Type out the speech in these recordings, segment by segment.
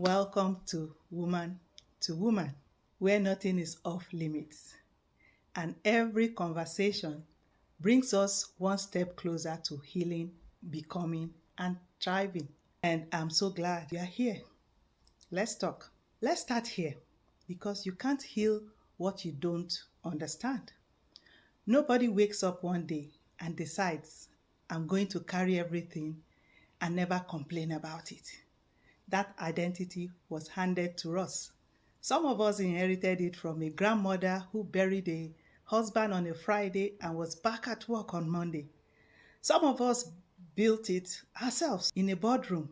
Welcome to Woman to Woman, where nothing is off limits. And every conversation brings us one step closer to healing, becoming, and thriving. And I'm so glad you are here. Let's talk. Let's start here because you can't heal what you don't understand. Nobody wakes up one day and decides, I'm going to carry everything and never complain about it. That identity was handed to us. Some of us inherited it from a grandmother who buried a husband on a Friday and was back at work on Monday. Some of us built it ourselves in a boardroom,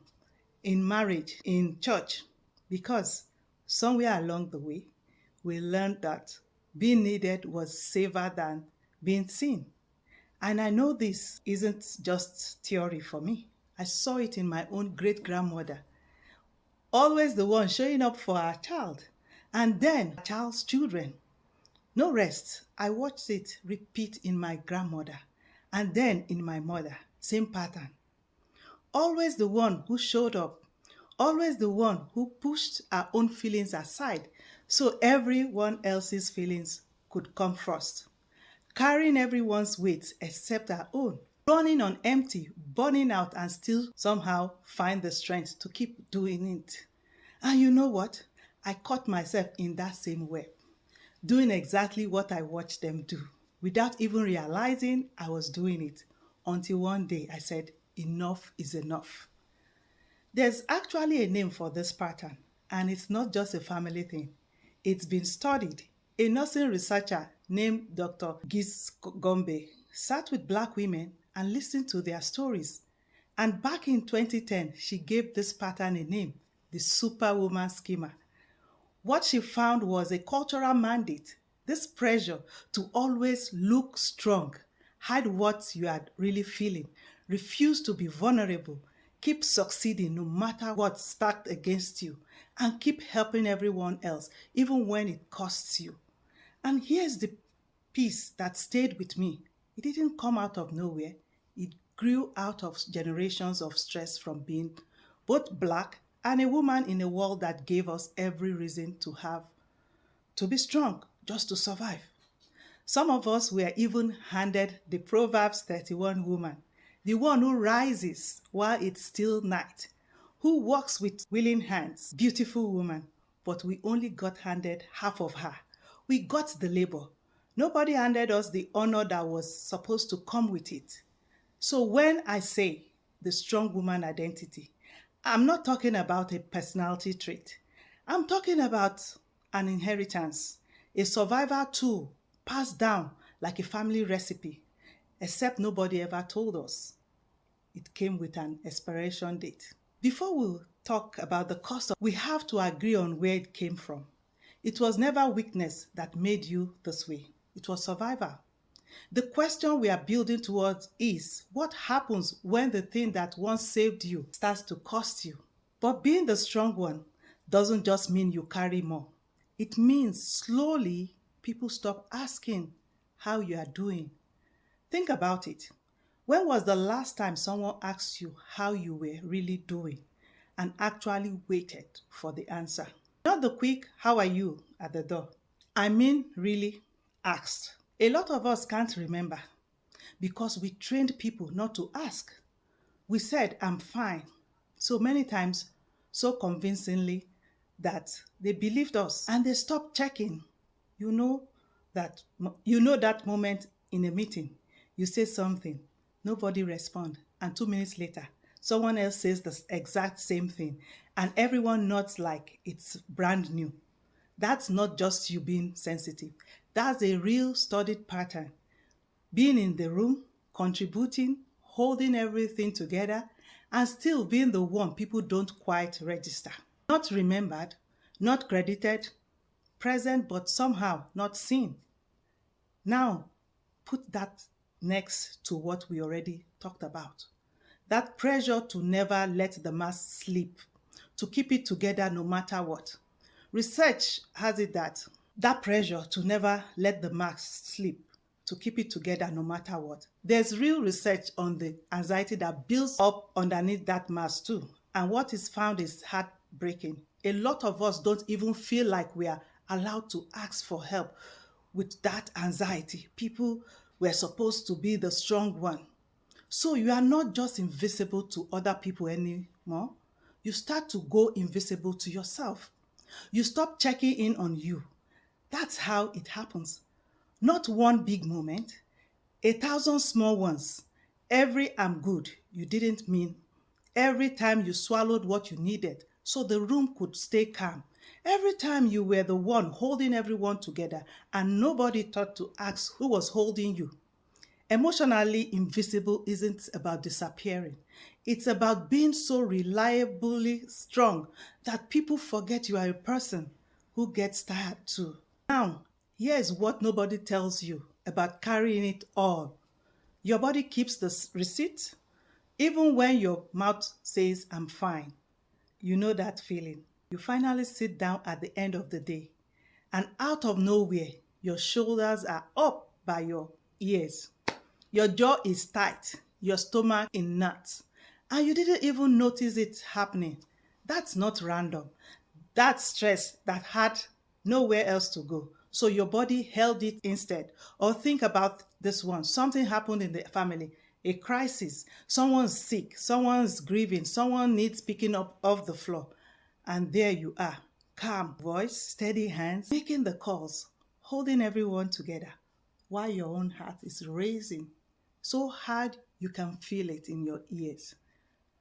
in marriage, in church, because somewhere along the way, we learned that being needed was safer than being seen. And I know this isn't just theory for me. I saw it in my own great-grandmother. Always the one showing up for our child, and then our child's children. No rest. I watched it repeat in my grandmother, and then in my mother. Same pattern. Always the one who showed up. Always the one who pushed our own feelings aside so everyone else's feelings could come first. Carrying everyone's weight except our own. Running on empty, burning out, and still somehow find the strength to keep doing it. And you know what? I caught myself in that same web, doing exactly what I watched them do, without even realizing I was doing it, until one day I said, enough is enough. There's actually a name for this pattern, and it's not just a family thing. It's been studied. A nursing researcher named Dr. Woods-Giscombé sat with Black women and listened to their stories. And back in 2010, she gave this pattern a name, the Superwoman Schema. What she found was a cultural mandate, this pressure to always look strong, hide what you are really feeling, refuse to be vulnerable, keep succeeding no matter what's stacked against you, and keep helping everyone else, even when it costs you. And here's the piece that stayed with me. It didn't come out of nowhere. It grew out of generations of stress from being both Black and a woman in a world that gave us every reason to be strong, just to survive. Some of us were even handed the Proverbs 31 woman, the one who rises while it's still night, who walks with willing hands, beautiful woman, but we only got handed half of her. We got the label. Nobody handed us the honor that was supposed to come with it. So when I say the strong woman identity, I'm not talking about a personality trait. I'm talking about an inheritance, a survival tool passed down like a family recipe, except nobody ever told us. It came with an expiration date. Before we talk about the cost, we have to agree on where it came from. It was never weakness that made you this way. It was survival. The question we are building towards is, what happens when the thing that once saved you starts to cost you? But being the strong one doesn't just mean you carry more. It means slowly people stop asking how you are doing. Think about it. When was the last time someone asked you how you were really doing and actually waited for the answer? Not the quick, how are you at the door. I mean, really asked. A lot of us can't remember because we trained people not to ask. We said, I'm fine, so many times, so convincingly that they believed us and they stopped checking. You know that moment in a meeting, you say something, nobody responds, and 2 minutes later, someone else says the exact same thing, and everyone nods like it's brand new. That's not just you being sensitive. That's a real studied pattern. Being in the room, contributing, holding everything together, and still being the one people don't quite register. Not remembered, not credited, present but somehow not seen. Now, put that next to what we already talked about. That pressure to never let the mask slip, to keep it together no matter what. Research has it that pressure to never let the mask slip, to keep it together no matter what. There's real research on the anxiety that builds up underneath that mask too. And what is found is heartbreaking. A lot of us don't even feel like we are allowed to ask for help with that anxiety. People were supposed to be the strong one. So you are not just invisible to other people anymore. You start to go invisible to yourself. You stop checking in on you. That's how it happens. Not one big moment, 1,000 small ones. Every "I'm good" you didn't mean. Every time you swallowed what you needed so the room could stay calm. Every time you were the one holding everyone together and nobody thought to ask who was holding you. Emotionally invisible isn't about disappearing. It's about being so reliably strong that people forget you are a person who gets tired too. Now, here's what nobody tells you about carrying it all. Your body keeps the receipt, even when your mouth says, "I'm fine." You know that feeling. You finally sit down at the end of the day, and out of nowhere, your shoulders are up by your ears. Your jaw is tight, your stomach in knots, and you didn't even notice it happening. That's not random. That's stress that had nowhere else to go. So your body held it instead. Or think about this one. Something happened in the family, a crisis. Someone's sick, someone's grieving, someone needs picking up off the floor. And there you are, calm voice, steady hands, making the calls, holding everyone together while your own heart is racing so hard you can feel it in your ears.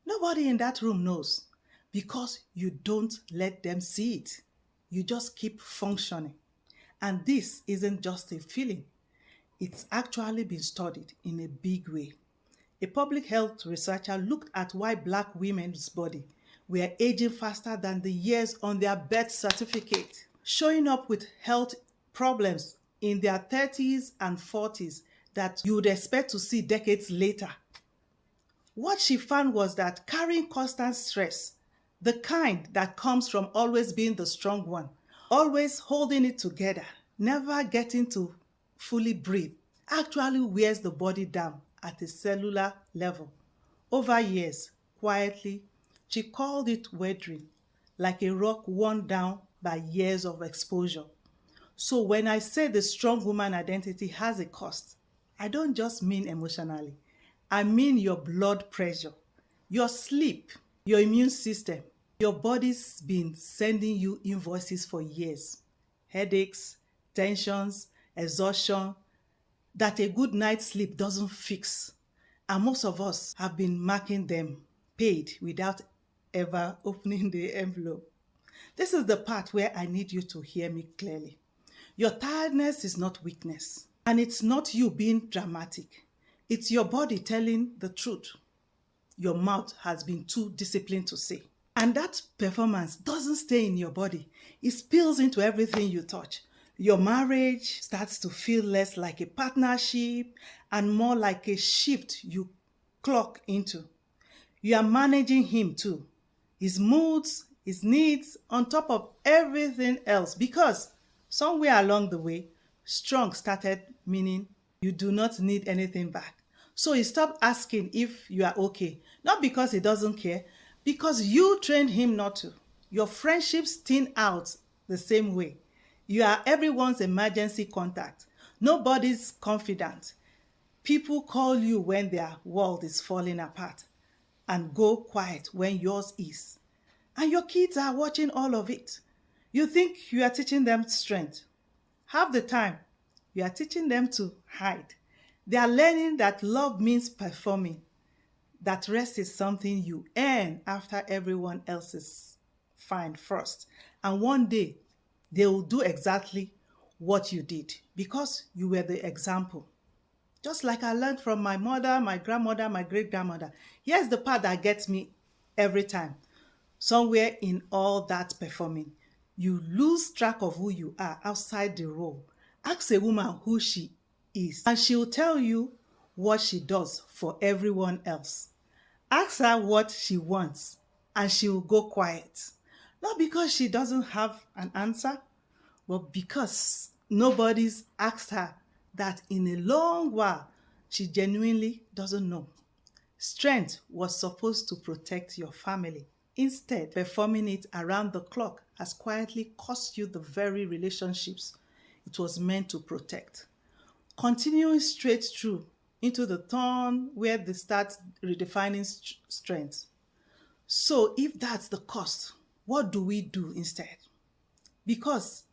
Nobody in that room knows because you don't let them see it. You just keep functioning. And this isn't just a feeling. It's actually been studied in a big way. A public health researcher looked at why Black women's body were aging faster than the years on their birth certificate, showing up with health problems in their 30s and 40s that you would expect to see decades later. What she found was that carrying constant stress, the kind that comes from always being the strong one, always holding it together, never getting to fully breathe, actually wears the body down at a cellular level. Over years, quietly, she called it weathering, like a rock worn down by years of exposure. So when I say the strong woman identity has a cost, I don't just mean emotionally. I mean your blood pressure, your sleep, your immune system. Your body's been sending you invoices for years. Headaches, tensions, exhaustion, that a good night's sleep doesn't fix. And most of us have been marking them paid without ever opening the envelope. This is the part where I need you to hear me clearly. Your tiredness is not weakness, and it's not you being dramatic. It's your body telling the truth. Your mouth has been too disciplined to say. And that performance doesn't stay in your body. It spills into everything you touch. Your marriage starts to feel less like a partnership and more like a shift you clock into. You are managing him too. His moods, his needs, on top of everything else, because somewhere along the way, strong started meaning you do not need anything back. So he stopped asking if you are okay, not because he doesn't care, because you trained him not to. Your friendships thin out the same way. You are everyone's emergency contact. Nobody's confidant. People call you when their world is falling apart and go quiet when yours is. And your kids are watching all of it. You think you are teaching them strength. Half the time, you are teaching them to hide. They are learning that love means performing, that rest is something you earn after everyone else is fine first. And one day, they will do exactly what you did because you were the example. Just like I learned from my mother, my grandmother, my great-grandmother. Here's the part that gets me every time. Somewhere in all that performing, you lose track of who you are outside the role. Ask a woman who she is, and she'll tell you what she does for everyone else. Ask her what she wants, and she'll go quiet. Not because she doesn't have an answer, but because nobody's asked her that in a long while. She genuinely doesn't know. Strength was supposed to protect your family, Instead, performing it around the clock has quietly cost you the very relationships it was meant to protect. Continuing straight through into the thorn where they start redefining strength. So if that's the cost, what do we do instead? Because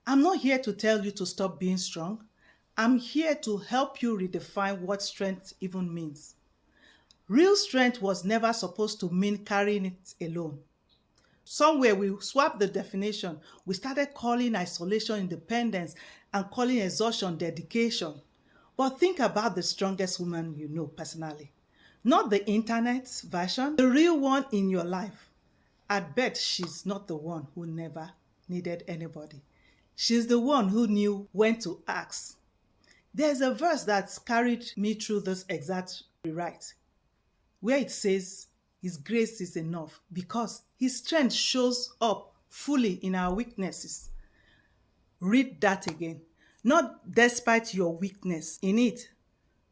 I'm not here to tell you to stop being strong. I'm here to help you redefine what strength even means. Real strength was never supposed to mean carrying it alone. Somewhere we swapped the definition. We started calling isolation independence and calling exhaustion dedication. But think about the strongest woman you know personally. Not the internet version, the real one in your life. I bet she's not the one who never needed anybody. She's the one who knew when to ask. There's a verse that's carried me through this exact rewrite, where it says, His grace is enough because His strength shows up fully in our weaknesses. Read that again. Not despite your weakness in it.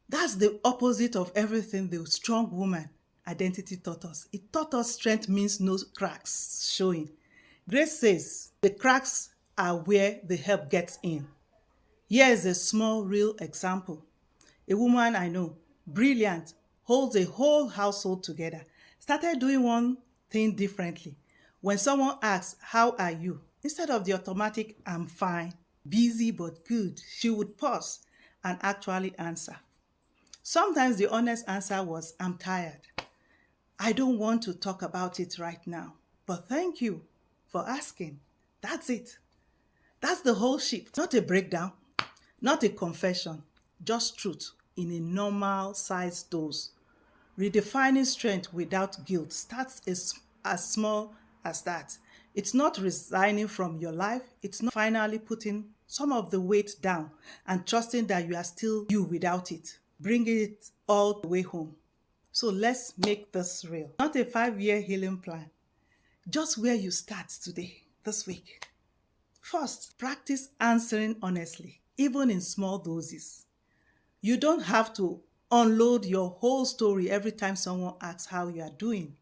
That's the opposite of everything the strong woman identity taught us. It taught us strength means no cracks showing. Grace says the cracks are where the help gets in. Here's a small real example. A woman I know, brilliant, holds a whole household together, started doing one thing differently. When someone asks, how are you? Instead of the automatic, I'm fine, busy but good, she would pause and actually answer. Sometimes the honest answer was, I'm tired. I don't want to talk about it right now, but thank you for asking. That's it. That's the whole shift. Not a breakdown, not a confession, just truth in a normal sized dose. Redefining strength without guilt starts as small as that. It's not resigning from your life. It's not finally putting some of the weight down and trusting that you are still you without it. Bring it all the way home. So let's make this real. Not a 5-year healing plan. Just where you start today, this week. First, practice answering honestly, even in small doses. You don't have to unload your whole story every time someone asks how you are doing.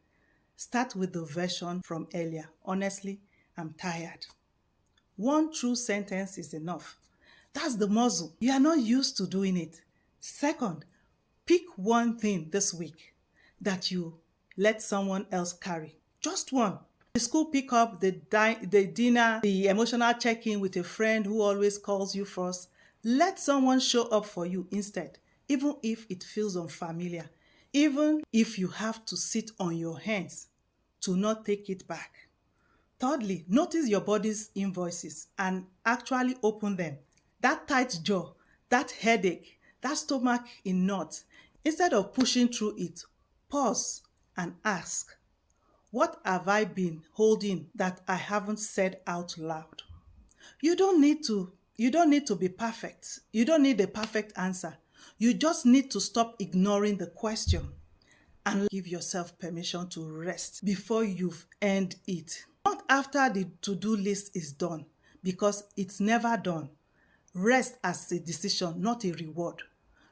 Start with the version from earlier. Honestly, I'm tired. One true sentence is enough. That's the muscle. You are not used to doing it. Second, pick one thing this week that you let someone else carry. Just one. The school pickup, the dinner, the emotional check-in with a friend who always calls you first. Let someone show up for you instead, even if it feels unfamiliar, even if you have to sit on your hands to not take it back. Thirdly, notice your body's invoices and actually open them. That tight jaw, that headache, that stomach in knots. Instead of pushing through it, pause and ask, what have I been holding that I haven't said out loud? You don't need to be perfect. You don't need a perfect answer. You just need to stop ignoring the question and give yourself permission to rest before you've earned it. Not after the to-do list is done, because it's never done. Rest as a decision, not a reward.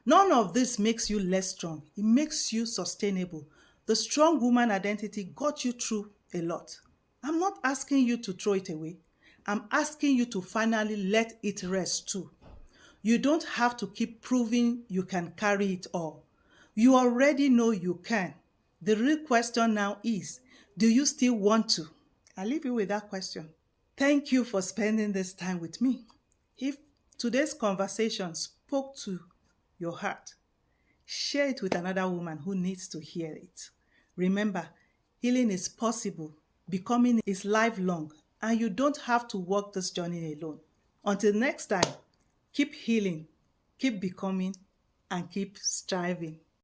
None of this makes you less strong. It makes you sustainable. The strong woman identity got you through a lot. I'm not asking you to throw it away. I'm asking you to finally let it rest too. You don't have to keep proving you can carry it all. You already know you can. The real question now is, do you still want to? I'll leave you with that question. Thank you for spending this time with me. If today's conversation spoke to your heart, share it with another woman who needs to hear it. Remember, healing is possible, becoming is lifelong, and you don't have to walk this journey alone. Until next time, keep healing, keep becoming, and keep striving.